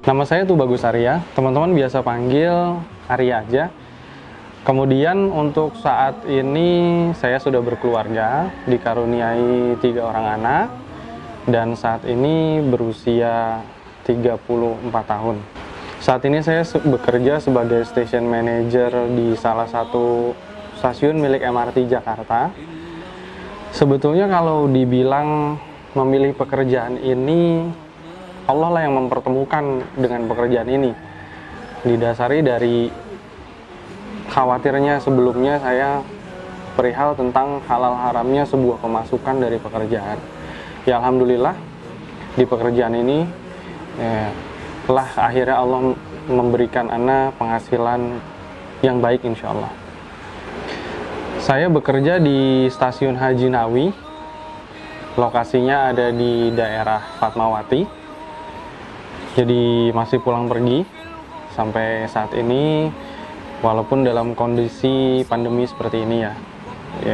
Nama saya tuh Bagus Arya, teman-teman biasa panggil Arya aja. Kemudian untuk saat ini saya sudah berkeluarga, dikaruniai 3 orang anak, dan saat ini berusia 34 tahun. Saat ini saya bekerja sebagai station manager di salah satu stasiun milik MRT Jakarta. Sebetulnya kalau dibilang memilih pekerjaan ini, Allah lah yang mempertemukan dengan pekerjaan ini. Didasari dari khawatirnya sebelumnya saya perihal tentang halal haramnya sebuah pemasukan dari pekerjaan. Ya alhamdulillah di pekerjaan ini lah akhirnya Allah memberikan ana penghasilan yang baik insya Allah. Saya bekerja di Stasiun Haji Nawi, lokasinya ada di daerah Fatmawati. Jadi masih pulang pergi sampai saat ini, walaupun dalam kondisi pandemi seperti ini ya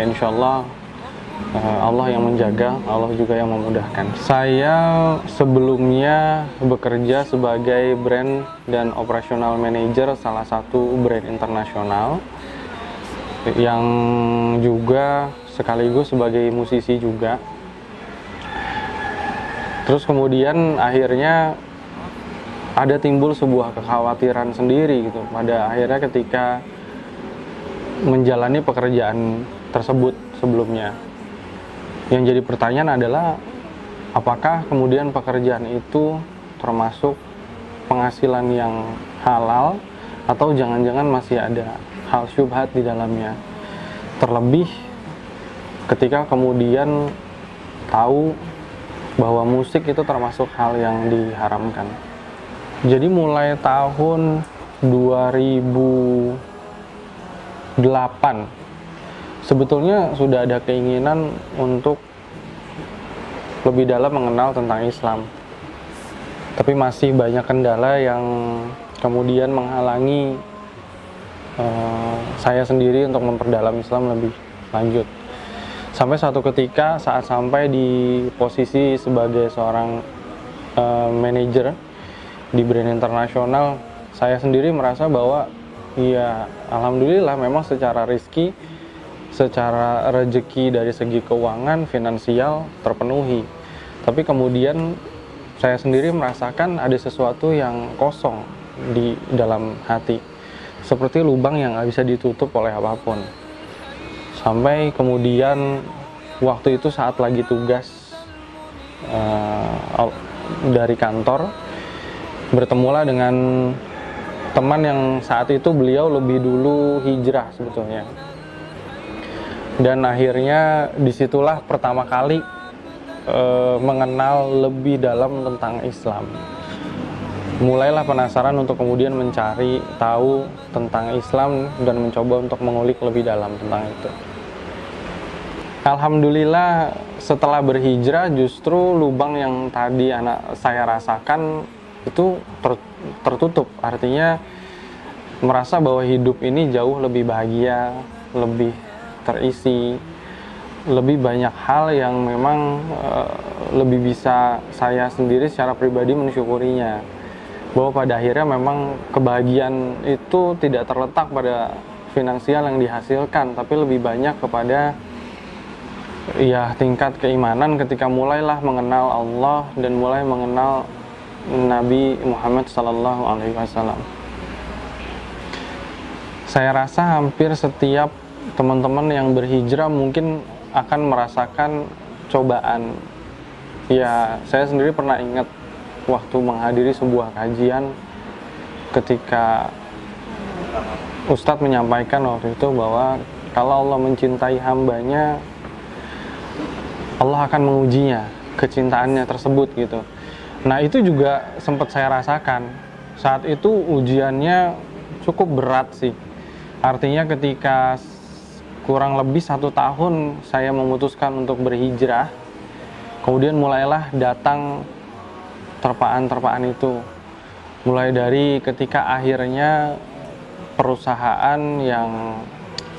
insya Allah Allah yang menjaga, Allah juga yang memudahkan. Saya sebelumnya bekerja sebagai brand dan operational manager salah satu brand internasional, yang juga sekaligus sebagai musisi juga. Terus kemudian akhirnya ada timbul sebuah kekhawatiran sendiri gitu pada akhirnya ketika menjalani pekerjaan tersebut sebelumnya. Yang jadi pertanyaan adalah apakah kemudian pekerjaan itu termasuk penghasilan yang halal atau jangan-jangan masih ada hal syubhat di dalamnya. Terlebih ketika kemudian tahu bahwa musik itu termasuk hal yang diharamkan. Jadi mulai tahun 2008 sebetulnya sudah ada keinginan untuk lebih dalam mengenal tentang Islam. Tapi masih banyak kendala yang kemudian menghalangi saya sendiri untuk memperdalam Islam lebih lanjut. Sampai suatu ketika saat sampai di posisi sebagai seorang manajer di brand internasional, saya sendiri merasa bahwa ya alhamdulillah memang secara rezeki, secara rezeki dari segi keuangan, finansial terpenuhi. Tapi kemudian saya sendiri merasakan ada sesuatu yang kosong di dalam hati, seperti lubang yang nggak bisa ditutup oleh apapun. Sampai kemudian waktu itu saat lagi tugas dari kantor, bertemulah dengan teman yang saat itu beliau lebih dulu hijrah sebetulnya. Dan akhirnya disitulah pertama kali mengenal lebih dalam tentang Islam. Mulailah penasaran untuk kemudian mencari tahu tentang Islam dan mencoba untuk mengulik lebih dalam tentang itu. Alhamdulillah setelah berhijrah justru lubang yang tadi saya rasakan itu tertutup. Artinya merasa bahwa hidup ini jauh lebih bahagia, lebih terisi, lebih banyak hal yang memang lebih bisa saya sendiri secara pribadi mensyukurinya. Bahwa pada akhirnya memang kebahagiaan itu tidak terletak pada finansial yang dihasilkan, tapi lebih banyak kepada ya tingkat keimanan ketika mulailah mengenal Allah dan mulai mengenal Nabi Muhammad SAW. Saya rasa hampir setiap teman-teman yang berhijrah mungkin akan merasakan cobaan. Ya, saya sendiri pernah ingat waktu menghadiri sebuah kajian ketika Ustadz menyampaikan waktu itu bahwa kalau Allah mencintai hambanya, Allah akan mengujinya, kecintaannya tersebut gitu. Nah itu juga sempat saya rasakan. Saat itu ujiannya cukup berat sih. Artinya ketika kurang lebih 1 tahun saya memutuskan untuk berhijrah, kemudian mulailah datang terpaan-terpaan itu. Mulai dari ketika akhirnya perusahaan yang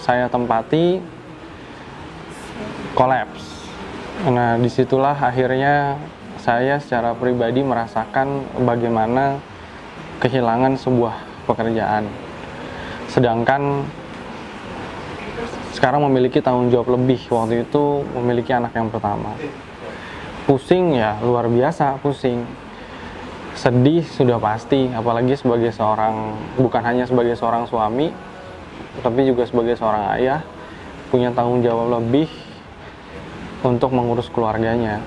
saya tempati kolaps. Nah disitulah akhirnya saya secara pribadi merasakan bagaimana kehilangan sebuah pekerjaan, sedangkan sekarang memiliki tanggung jawab lebih. Waktu itu memiliki anak yang pertama. Pusing ya, luar biasa pusing. Sedih sudah pasti, apalagi sebagai seorang, bukan hanya sebagai seorang suami, tapi juga sebagai seorang ayah, punya tanggung jawab lebih untuk mengurus keluarganya.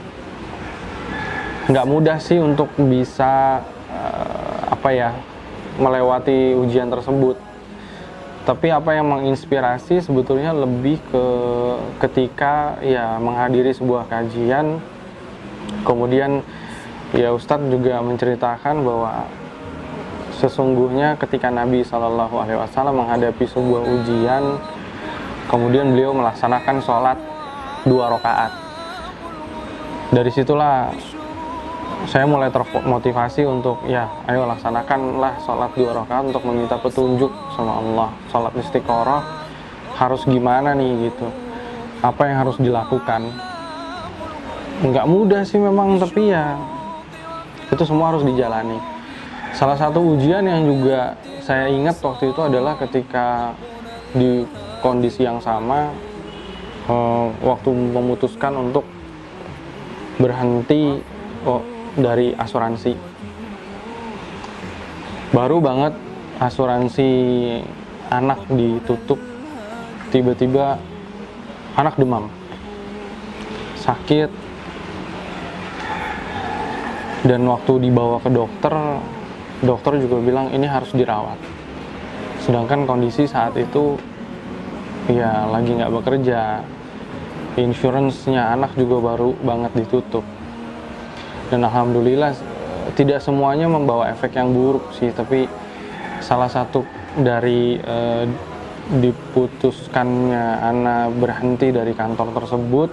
Nggak mudah sih untuk bisa melewati ujian tersebut. Tapi apa yang menginspirasi sebetulnya lebih ke ketika ya menghadiri sebuah kajian, kemudian ya Ustadz juga menceritakan bahwa sesungguhnya ketika Nabi SAW menghadapi sebuah ujian, kemudian beliau melaksanakan sholat 2 rakaat. Dari situlah saya mulai termotivasi untuk ya ayo laksanakanlah sholat 2 rakaat untuk meminta petunjuk sama Allah. Sholat istiqoroh harus gimana nih gitu, apa yang harus dilakukan. Nggak mudah sih memang, tapi ya itu semua harus dijalani. Salah satu ujian yang juga saya ingat waktu itu adalah ketika di kondisi yang sama, waktu memutuskan untuk berhenti dari asuransi. Baru banget asuransi anak ditutup, tiba-tiba anak demam, sakit, dan waktu dibawa ke dokter juga bilang ini harus dirawat. Sedangkan kondisi saat itu ya lagi nggak bekerja, insurance-nya anak juga baru banget ditutup. Dan alhamdulillah tidak semuanya membawa efek yang buruk sih, tapi salah satu dari diputuskannya Ana berhenti dari kantor tersebut,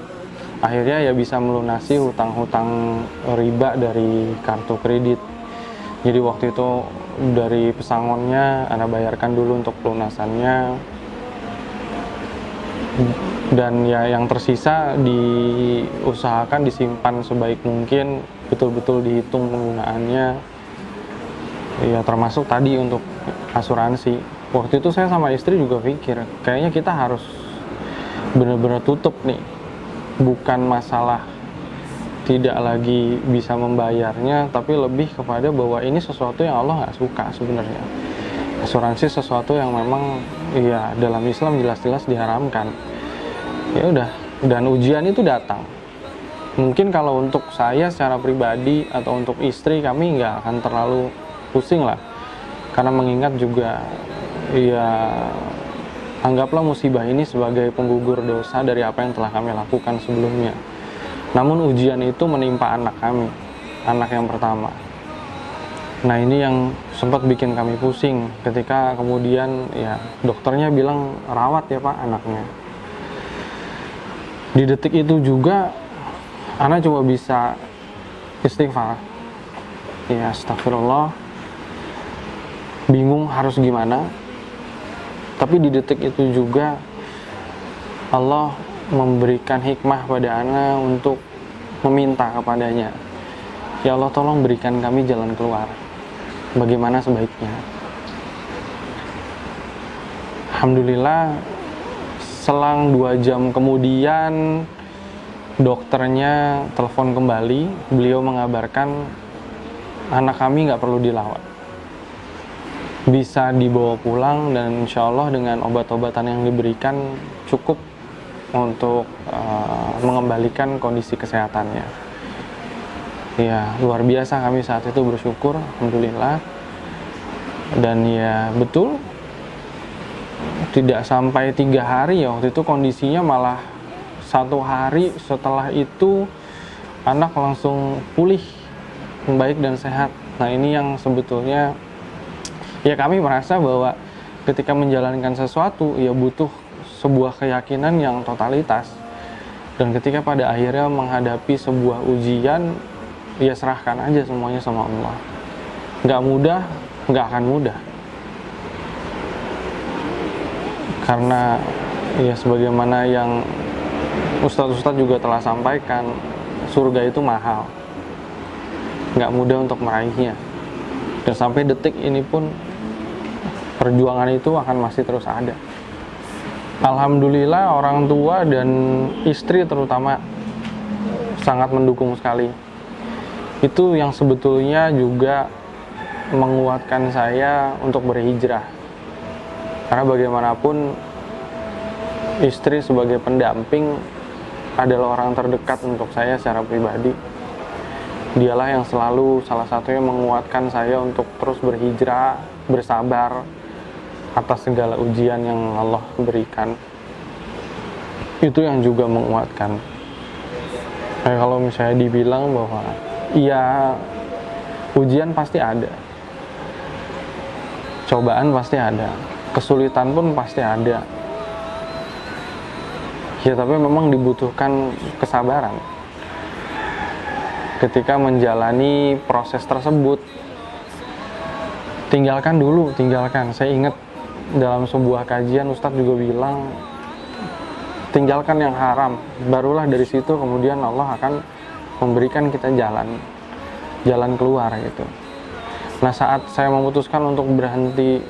akhirnya ya bisa melunasi hutang-hutang riba dari kartu kredit. Jadi waktu itu dari pesangonnya Ana bayarkan dulu untuk pelunasannya, dan ya yang tersisa diusahakan disimpan sebaik mungkin, betul-betul dihitung penggunaannya, ya termasuk tadi untuk asuransi. Waktu itu saya sama istri juga pikir kayaknya kita harus benar-benar tutup nih, bukan masalah tidak lagi bisa membayarnya, tapi lebih kepada bahwa ini sesuatu yang Allah nggak suka sebenarnya. Asuransi sesuatu yang memang ya dalam Islam jelas-jelas diharamkan. Ya udah, dan ujian itu datang. Mungkin kalau untuk saya secara pribadi atau untuk istri, kami nggak akan terlalu pusing lah, karena mengingat juga ya anggaplah musibah ini sebagai penggugur dosa dari apa yang telah kami lakukan sebelumnya. Namun ujian itu menimpa anak kami, anak yang pertama. Nah ini yang sempat bikin kami pusing ketika kemudian ya dokternya bilang rawat ya Pak anaknya. Di detik itu juga Ana cuma bisa istighfar. Ya astagfirullah, bingung harus gimana. Tapi di detik itu juga Allah memberikan hikmah pada Ana untuk meminta kepadanya, ya Allah tolong berikan kami jalan keluar, bagaimana sebaiknya. Alhamdulillah selang 2 jam kemudian dokternya telepon kembali, beliau mengabarkan anak kami nggak perlu dirawat, bisa dibawa pulang, dan insya Allah dengan obat-obatan yang diberikan cukup untuk mengembalikan kondisi kesehatannya. Ya luar biasa, kami saat itu bersyukur alhamdulillah. Dan ya betul, tidak sampai 3 hari ya waktu itu kondisinya, malah 1 hari setelah itu anak langsung pulih, baik dan sehat. Nah ini yang sebetulnya ya kami merasa bahwa ketika menjalankan sesuatu ya butuh sebuah keyakinan yang totalitas, dan ketika pada akhirnya menghadapi sebuah ujian ya serahkan aja semuanya sama Allah. Nggak mudah, nggak akan mudah, karena ya sebagaimana yang ustadz-ustadz juga telah sampaikan, surga itu mahal, nggak mudah untuk meraihnya. Dan sampai detik ini pun perjuangan itu akan masih terus ada. Alhamdulillah orang tua dan istri terutama sangat mendukung sekali. Itu yang sebetulnya juga menguatkan saya untuk berhijrah. Karena bagaimanapun istri sebagai pendamping adalah orang terdekat untuk saya secara pribadi. Dialah yang selalu salah satunya menguatkan saya untuk terus berhijrah, bersabar atas segala ujian yang Allah berikan. Itu yang juga menguatkan. Kayak kalau misalnya dibilang bahwa iya, ujian pasti ada, cobaan pasti ada, kesulitan pun pasti ada. Ya tapi memang dibutuhkan kesabaran ketika menjalani proses tersebut. Tinggalkan dulu, tinggalkan. Saya ingat dalam sebuah kajian Ustadz juga bilang, tinggalkan yang haram, barulah dari situ kemudian Allah akan memberikan kita jalan keluar gitu. Nah saat saya memutuskan untuk berhenti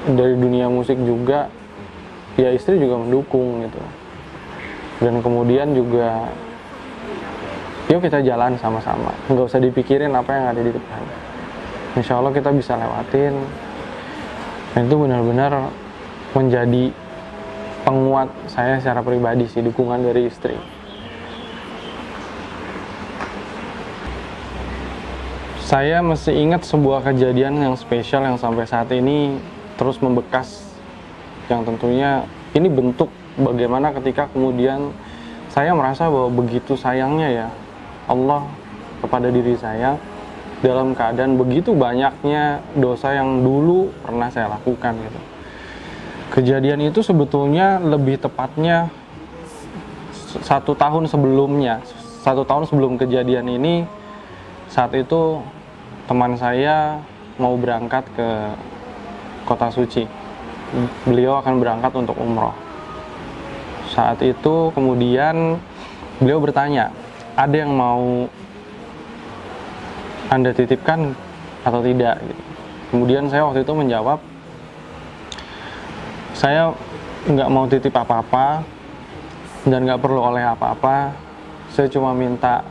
dari dunia musik juga, ya istri juga mendukung gitu. Dan kemudian juga, yuk kita jalan sama-sama, nggak usah dipikirin apa yang ada di depan. Insya Allah kita bisa lewatin. Dan itu benar-benar menjadi penguat saya secara pribadi sih, dukungan dari istri. Saya masih ingat sebuah kejadian yang spesial yang sampai saat ini terus membekas, yang tentunya ini bentuk bagaimana ketika kemudian saya merasa bahwa begitu sayangnya ya Allah kepada diri saya dalam keadaan begitu banyaknya dosa yang dulu pernah saya lakukan gitu. Kejadian itu sebetulnya lebih tepatnya 1 tahun sebelumnya, 1 tahun sebelum kejadian ini. Saat itu teman saya mau berangkat ke kota suci, beliau akan berangkat untuk umroh. Saat itu kemudian beliau bertanya, ada yang mau Anda titipkan atau tidak gitu. Kemudian saya waktu itu menjawab, saya nggak mau titip apa-apa dan nggak perlu oleh apa-apa. Saya cuma minta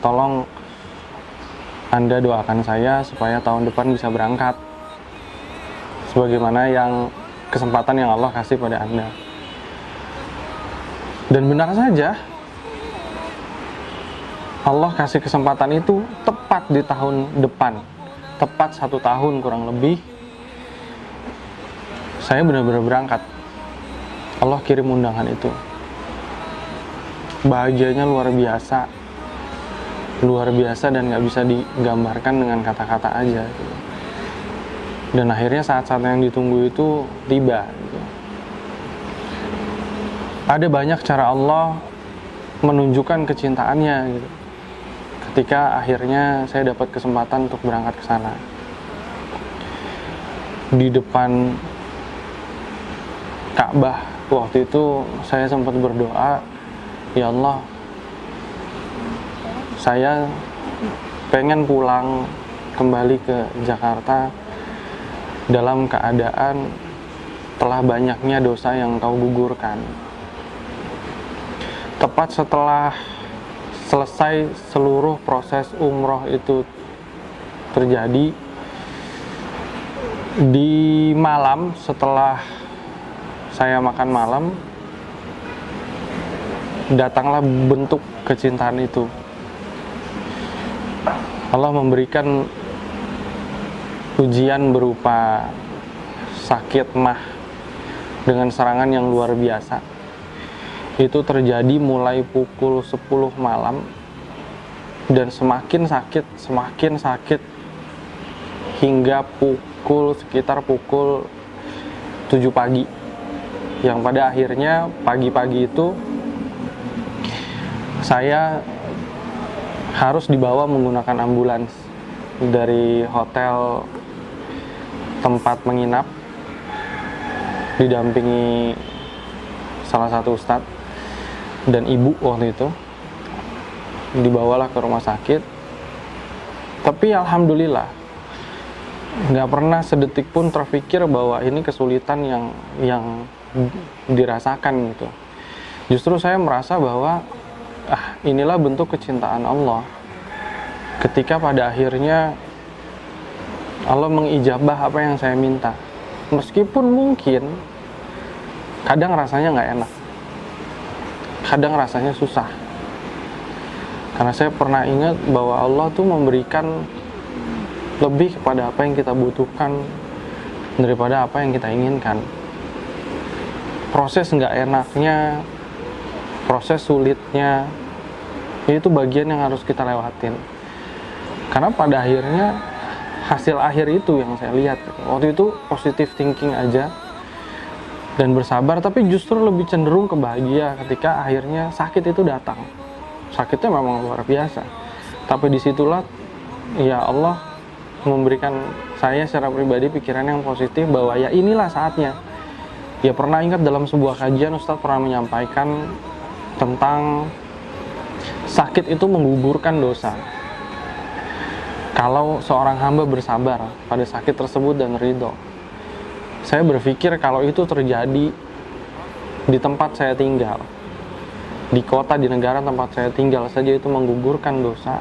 tolong Anda doakan saya supaya tahun depan bisa berangkat sebagaimana yang kesempatan yang Allah kasih pada Anda. Dan benar saja, Allah kasih kesempatan itu tepat di tahun depan, tepat 1 tahun kurang lebih. Saya benar-benar berangkat. Allah kirim undangan itu. Bahagianya luar biasa dan nggak bisa digambarkan dengan kata-kata aja. Gitu. Dan akhirnya saat-saat yang ditunggu itu tiba. Gitu. Ada banyak cara Allah menunjukkan kecintaannya. Gitu. Ketika akhirnya saya dapat kesempatan untuk berangkat ke sana. Di depan Ka'bah waktu itu saya sempat berdoa, ya Allah, saya pengen pulang kembali ke Jakarta dalam keadaan telah banyaknya dosa yang Kau gugurkan. Tepat setelah selesai seluruh proses umroh itu terjadi, di malam setelah saya makan malam, datanglah bentuk kecintaan itu. Allah memberikan ujian berupa sakit mah dengan serangan yang luar biasa. Itu terjadi mulai pukul 10 malam dan semakin sakit hingga sekitar pukul 7 pagi. Yang pada akhirnya pagi-pagi itu saya harus dibawa menggunakan ambulans dari hotel tempat menginap, didampingi salah satu ustadz dan ibu waktu itu. Dibawalah ke rumah sakit. Tapi alhamdulillah nggak pernah sedetik pun terpikir bahwa ini kesulitan yang dirasakan gitu. Justru saya merasa bahwa inilah bentuk kecintaan Allah ketika pada akhirnya Allah mengijabah apa yang saya minta, meskipun mungkin kadang rasanya nggak enak, kadang rasanya susah. Karena saya pernah ingat bahwa Allah tuh memberikan lebih kepada apa yang kita butuhkan daripada apa yang kita inginkan. Proses nggak enaknya, proses sulitnya, itu bagian yang harus kita lewatin. Karena pada akhirnya hasil akhir itu yang saya lihat. Waktu itu positive thinking aja dan bersabar, tapi justru lebih cenderung ke bahagia ketika akhirnya sakit itu datang. Sakitnya memang luar biasa, tapi disitulah ya Allah memberikan saya secara pribadi pikiran yang positif bahwa ya inilah saatnya. Ya pernah ingat dalam sebuah kajian Ustadz pernah menyampaikan tentang sakit itu menggugurkan dosa. Kalau seorang hamba bersabar pada sakit tersebut dan ridho. Saya berpikir kalau itu terjadi di tempat saya tinggal, di kota, di negara tempat saya tinggal saja itu menggugurkan dosa.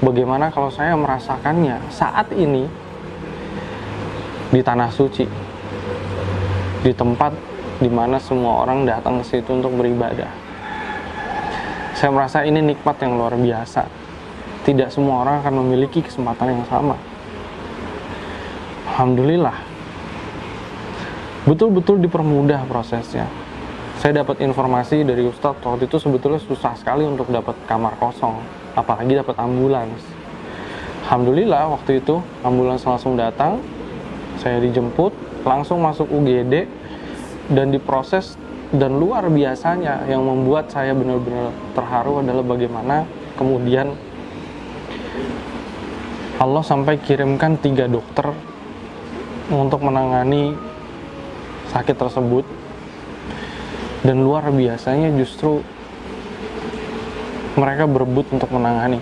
Bagaimana kalau saya merasakannya saat ini di tanah suci, di tempat di mana semua orang datang ke situ untuk beribadah. Saya merasa ini nikmat yang luar biasa. Tidak semua orang akan memiliki kesempatan yang sama. Alhamdulillah, betul-betul dipermudah prosesnya. Saya dapat informasi dari Ustadz waktu itu sebetulnya susah sekali untuk dapat kamar kosong, apalagi dapat ambulans. Alhamdulillah waktu itu ambulans langsung datang, saya dijemput, langsung masuk UGD dan diproses. Dan luar biasanya yang membuat saya benar-benar terharu adalah bagaimana kemudian Allah sampai kirimkan 3 dokter untuk menangani sakit tersebut. Dan luar biasanya justru mereka berebut untuk menangani,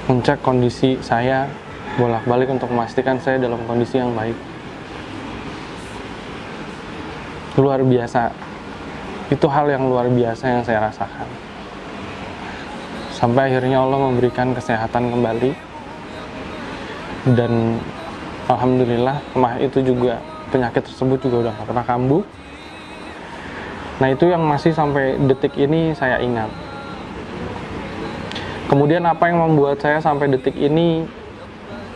mencek kondisi saya bolak-balik untuk memastikan saya dalam kondisi yang baik. Luar biasa, itu hal yang luar biasa yang saya rasakan. Sampai akhirnya Allah memberikan kesehatan kembali, dan alhamdulillah itu juga, penyakit tersebut juga udah gak pernah kambuh. Nah itu yang masih sampai detik ini saya ingat. Kemudian apa yang membuat saya sampai detik ini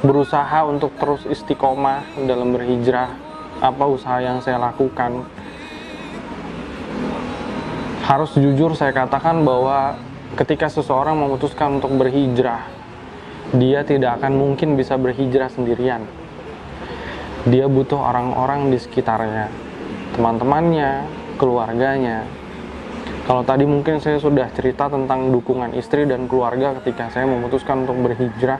berusaha untuk terus istiqomah dalam berhijrah? Apa usaha yang saya lakukan? Harus jujur saya katakan bahwa ketika seseorang memutuskan untuk berhijrah, dia tidak akan mungkin bisa berhijrah sendirian. Dia butuh orang-orang di sekitarnya, teman-temannya, keluarganya. Kalau tadi mungkin saya sudah cerita tentang dukungan istri dan keluarga ketika saya memutuskan untuk berhijrah.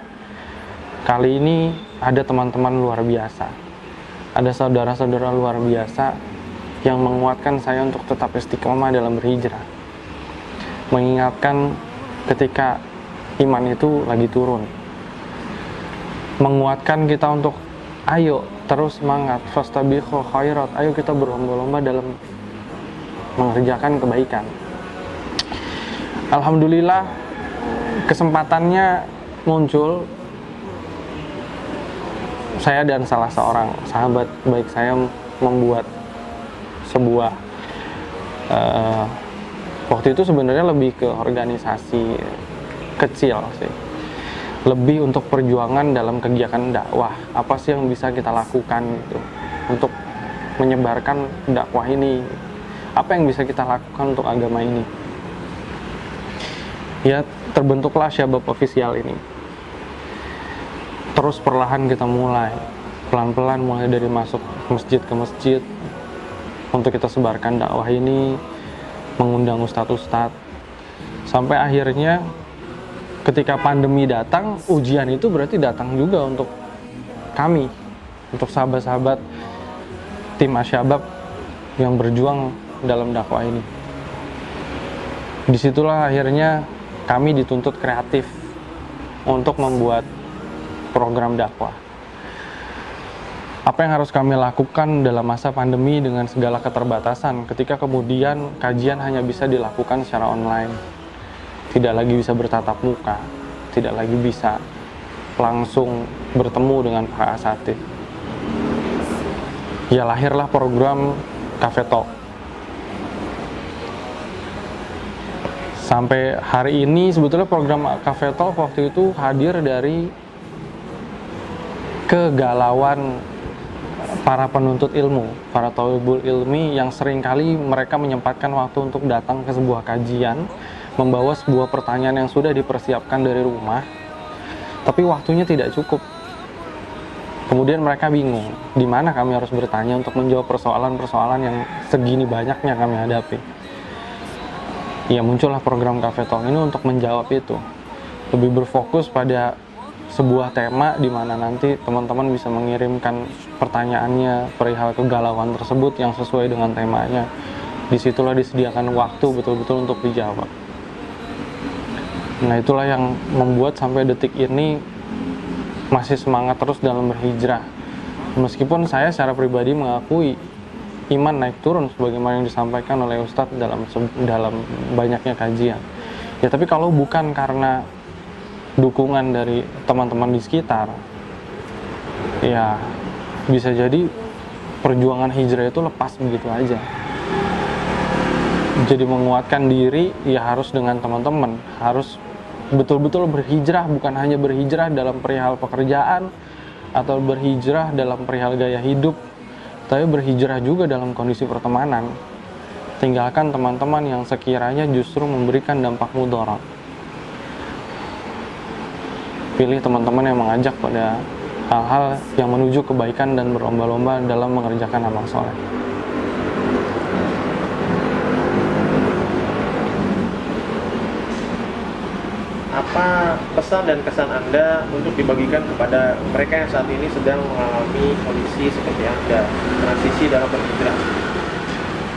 Kali ini ada teman-teman luar biasa, ada saudara-saudara luar biasa yang menguatkan saya untuk tetap istiqomah dalam berhijrah, mengingatkan ketika iman itu lagi turun, menguatkan kita untuk ayo terus semangat, fastabiqul khairat, ayo kita berlomba-lomba dalam mengerjakan kebaikan. Alhamdulillah kesempatannya muncul. Saya dan salah seorang sahabat baik saya membuat sebuah waktu itu sebenarnya lebih ke organisasi kecil sih, lebih untuk perjuangan dalam kegiatan dakwah. Apa sih yang bisa kita lakukan gitu untuk menyebarkan dakwah ini? Apa yang bisa kita lakukan untuk agama ini? Ya, terbentuklah Syabab Official ini. Terus perlahan kita mulai, pelan-pelan mulai dari masuk masjid ke masjid untuk kita sebarkan dakwah ini, mengundang ustadz-ustadz. Sampai akhirnya ketika pandemi datang, ujian itu berarti datang juga untuk kami, untuk sahabat-sahabat tim Asyabab yang berjuang dalam dakwah ini. Disitulah akhirnya kami dituntut kreatif untuk membuat program dakwah. Apa yang harus kami lakukan dalam masa pandemi dengan segala keterbatasan ketika kemudian kajian hanya bisa dilakukan secara online, tidak lagi bisa bertatap muka, tidak lagi bisa langsung bertemu dengan para asatidz. Ya lahirlah program Cafe Talk. Sampai hari ini sebetulnya program Cafe Talk waktu itu hadir dari kegalauan para penuntut ilmu, para thalibul ilmi yang seringkali mereka menyempatkan waktu untuk datang ke sebuah kajian, membawa sebuah pertanyaan yang sudah dipersiapkan dari rumah, tapi waktunya tidak cukup. Kemudian mereka bingung, di mana kami harus bertanya untuk menjawab persoalan-persoalan yang segini banyaknya kami hadapi. Ya muncullah program Cafe Talk ini untuk menjawab itu. Lebih berfokus pada sebuah tema di mana nanti teman-teman bisa mengirimkan pertanyaannya perihal kegalauan tersebut yang sesuai dengan temanya. Disitulah disediakan waktu betul-betul untuk dijawab. Nah itulah yang membuat sampai detik ini masih semangat terus dalam berhijrah. Meskipun saya secara pribadi mengakui iman naik turun sebagaimana yang disampaikan oleh Ustadz dalam banyaknya kajian. Ya tapi kalau bukan karena dukungan dari teman-teman di sekitar, ya bisa jadi perjuangan hijrah itu lepas begitu aja. Jadi menguatkan diri ya harus dengan teman-teman, harus betul-betul berhijrah, bukan hanya berhijrah dalam perihal pekerjaan atau berhijrah dalam perihal gaya hidup, tapi berhijrah juga dalam kondisi pertemanan. Tinggalkan teman-teman yang sekiranya justru memberikan dampak mudarat. Pilih teman-teman yang mengajak pada hal-hal yang menuju kebaikan dan berlomba-lomba dalam mengerjakan amal soleh. Apa pesan dan kesan Anda untuk dibagikan kepada mereka yang saat ini sedang mengalami kondisi seperti Anda, transisi dalam berhijrah?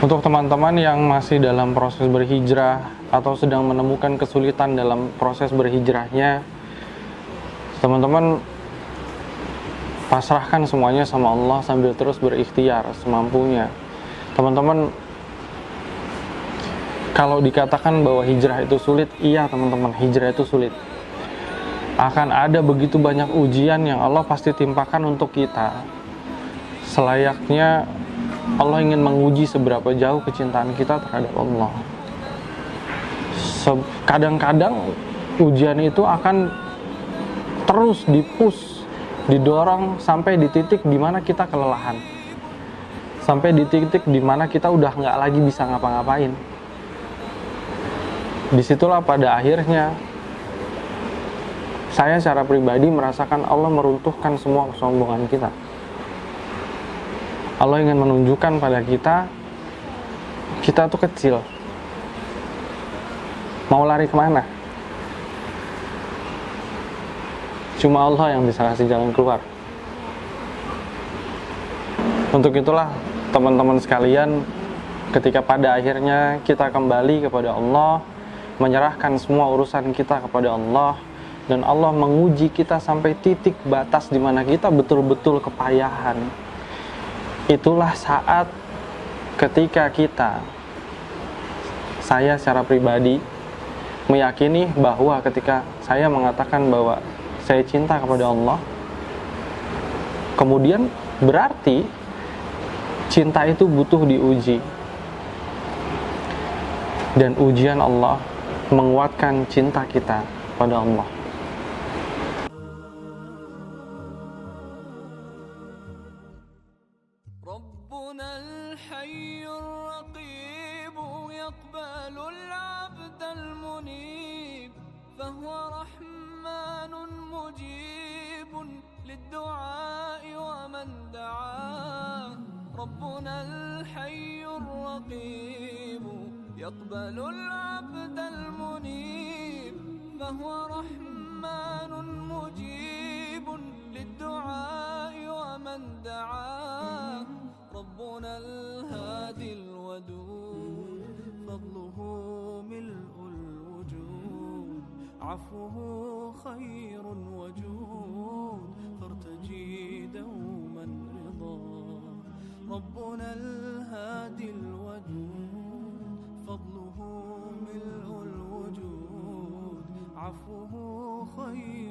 Untuk teman-teman yang masih dalam proses berhijrah atau sedang menemukan kesulitan dalam proses berhijrahnya, teman-teman pasrahkan semuanya sama Allah sambil terus berikhtiar semampunya. Teman-teman, kalau dikatakan bahwa hijrah itu sulit, iya teman-teman, hijrah itu sulit. Akan ada begitu banyak ujian yang Allah pasti timpakan untuk kita. Selayaknya Allah ingin menguji seberapa jauh kecintaan kita terhadap Allah. Kadang-kadang ujian itu akan terus dipush, didorong sampai di titik dimana kita kelelahan. Sampai di titik dimana kita udah nggak lagi bisa ngapa-ngapain. Disitulah pada akhirnya saya secara pribadi merasakan Allah meruntuhkan semua kesombongan kita. Allah ingin menunjukkan pada kita tuh kecil. Mau lari kemana? Cuma Allah yang bisa kasih jalan keluar. Untuk itulah teman-teman sekalian, ketika pada akhirnya kita kembali kepada Allah, menyerahkan semua urusan kita kepada Allah, dan Allah menguji kita sampai titik batas di mana kita betul-betul kepayahan. Itulah saat ketika saya secara pribadi meyakini bahwa ketika saya mengatakan bahwa saya cinta kepada Allah, kemudian berarti cinta itu butuh diuji, dan ujian Allah menguatkan cinta kita pada Allah. ربنا الحي الرقيب يقبل العبد المنيب فهو رحمن مجيب للدعاء ومن دعاه ربنا الحي الرقيب يقبل العبد المنيب فهو رحمن مجيب للدعاء ومن دعاه ربنا الهادي الودود فضله ملء الوجود عفوه خير وجود فارتجي دوما رضا ربنا الهادي الودود فضله ملء الوجود عفوه خير